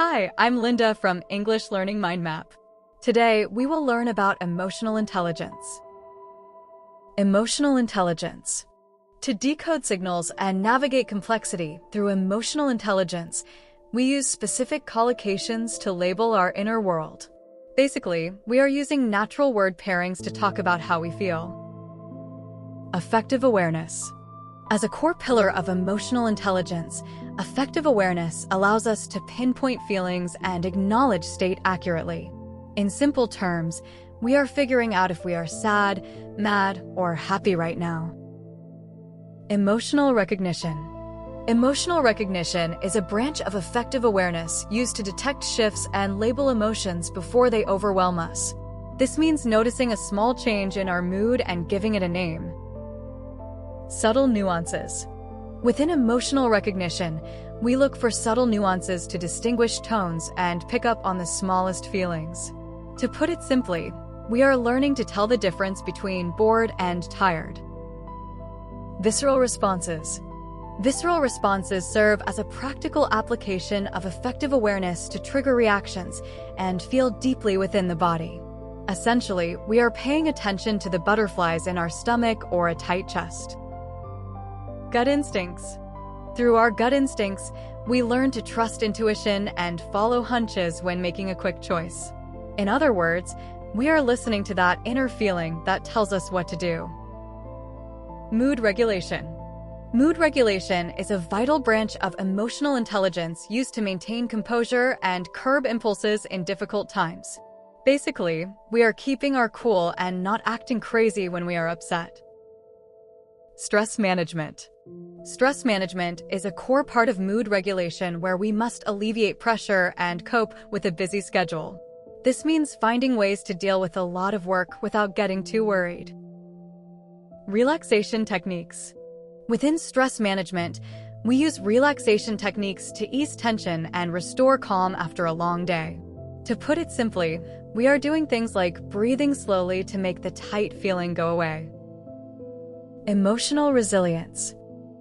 Hi, I'm Linda from English Learning Mind Map. Today, we will learn about emotional intelligence. Emotional intelligence. To decode signals and navigate complexity through emotional intelligence, we use specific collocations to label our inner world. Basically, we are using natural word pairings to talk about how we feel. Affective awareness. As a core pillar of emotional intelligence, affective awareness allows us to pinpoint feelings and acknowledge state accurately. In simple terms, we are figuring out if we are sad, mad, or happy right now. Emotional recognition. Emotional recognition is a branch of affective awareness used to detect shifts and label emotions before they overwhelm us. This means noticing a small change in our mood and giving it a name. Subtle nuances. Within emotional recognition, we look for subtle nuances to distinguish tones and pick up on the smallest feelings. To put it simply, we are learning to tell the difference between bored and tired. Visceral responses. Visceral responses serve as a practical application of affective awareness to trigger reactions and feel deeply within the body. Essentially, we are paying attention to the butterflies in our stomach or a tight chest. Gut instincts. Through our gut instincts, we learn to trust intuition and follow hunches when making a quick choice. In other words, we are listening to that inner feeling that tells us what to do. Mood regulation. Mood regulation is a vital branch of emotional intelligence used to maintain composure and curb impulses in difficult times. Basically, we are keeping our cool and not acting crazy when we are upset. Stress management. Stress management is a core part of mood regulation where we must alleviate pressure and cope with a busy schedule. This means finding ways to deal with a lot of work without getting too worried. Relaxation techniques. Within stress management, we use relaxation techniques to ease tension and restore calm after a long day. To put it simply, we are doing things like breathing slowly to make the tight feeling go away. Emotional resilience.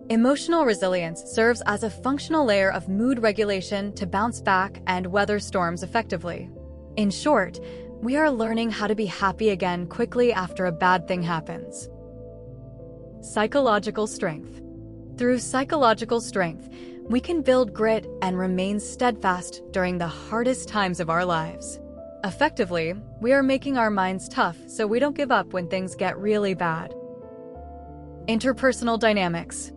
Emotional resilience serves as a functional layer of mood regulation to bounce back and weather storms effectively. In short, we are learning how to be happy again quickly after a bad thing happens. Psychological strength. Through psychological strength, we can build grit and remain steadfast during the hardest times of our lives. Effectively, we are making our minds tough so we don't give up when things get really bad. Interpersonal dynamics.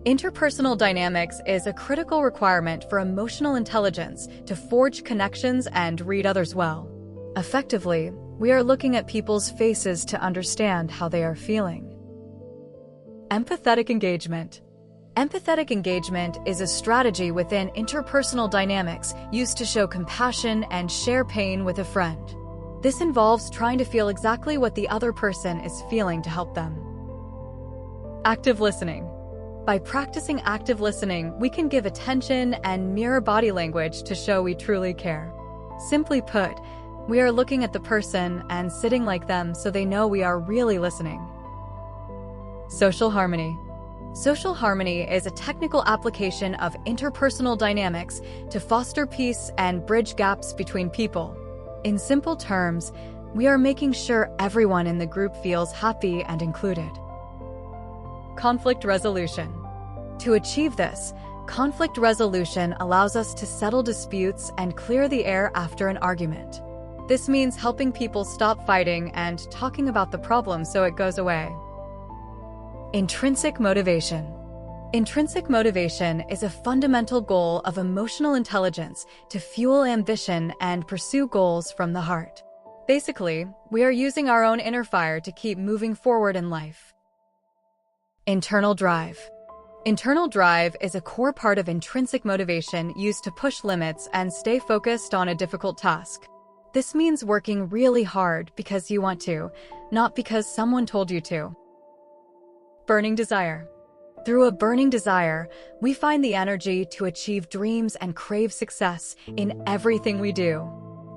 Interpersonal dynamics is a critical requirement for emotional intelligence to forge connections and read others well. Effectively, we are looking at people's faces to understand how they are feeling. Empathetic engagement. Empathetic engagement is a strategy within interpersonal dynamics used to show compassion and share pain with a friend. This involves trying to feel exactly what the other person is feeling to help them. Active listening. By practicing active listening, we can give attention and mirror body language to show we truly care. Simply put, we are looking at the person and sitting like them so they know we are really listening. Social harmony. Social harmony is a technical application of interpersonal dynamics to foster peace and bridge gaps between people. In simple terms, we are making sure everyone in the group feels happy and included. Conflict resolution. To achieve this, conflict resolution allows us to settle disputes and clear the air after an argument. This means helping people stop fighting and talking about the problem so it goes away. Intrinsic motivation. Intrinsic motivation is a fundamental goal of emotional intelligence to fuel ambition and pursue goals from the heart. Basically, we are using our own inner fire to keep moving forward in life. Internal drive. Internal drive is a core part of intrinsic motivation used to push limits and stay focused on a difficult task. This means working really hard because you want to, not because someone told you to. Burning desire. Through a burning desire, we find the energy to achieve dreams and crave success in everything we do.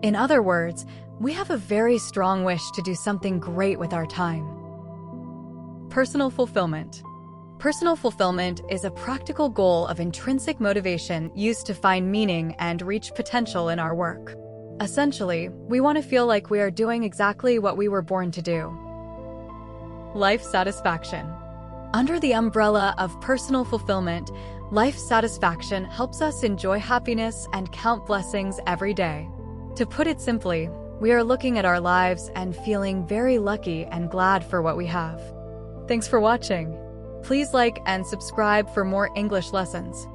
In other words, we have a very strong wish to do something great with our time. Personal fulfillment. Personal fulfillment is a practical goal of intrinsic motivation used to find meaning and reach potential in our work. Essentially, we want to feel like we are doing exactly what we were born to do. Life satisfaction. Under the umbrella of personal fulfillment, life satisfaction helps us enjoy happiness and count blessings every day. To put it simply, we are looking at our lives and feeling very lucky and glad for what we have. Thanks for watching. Please like and subscribe for more English lessons.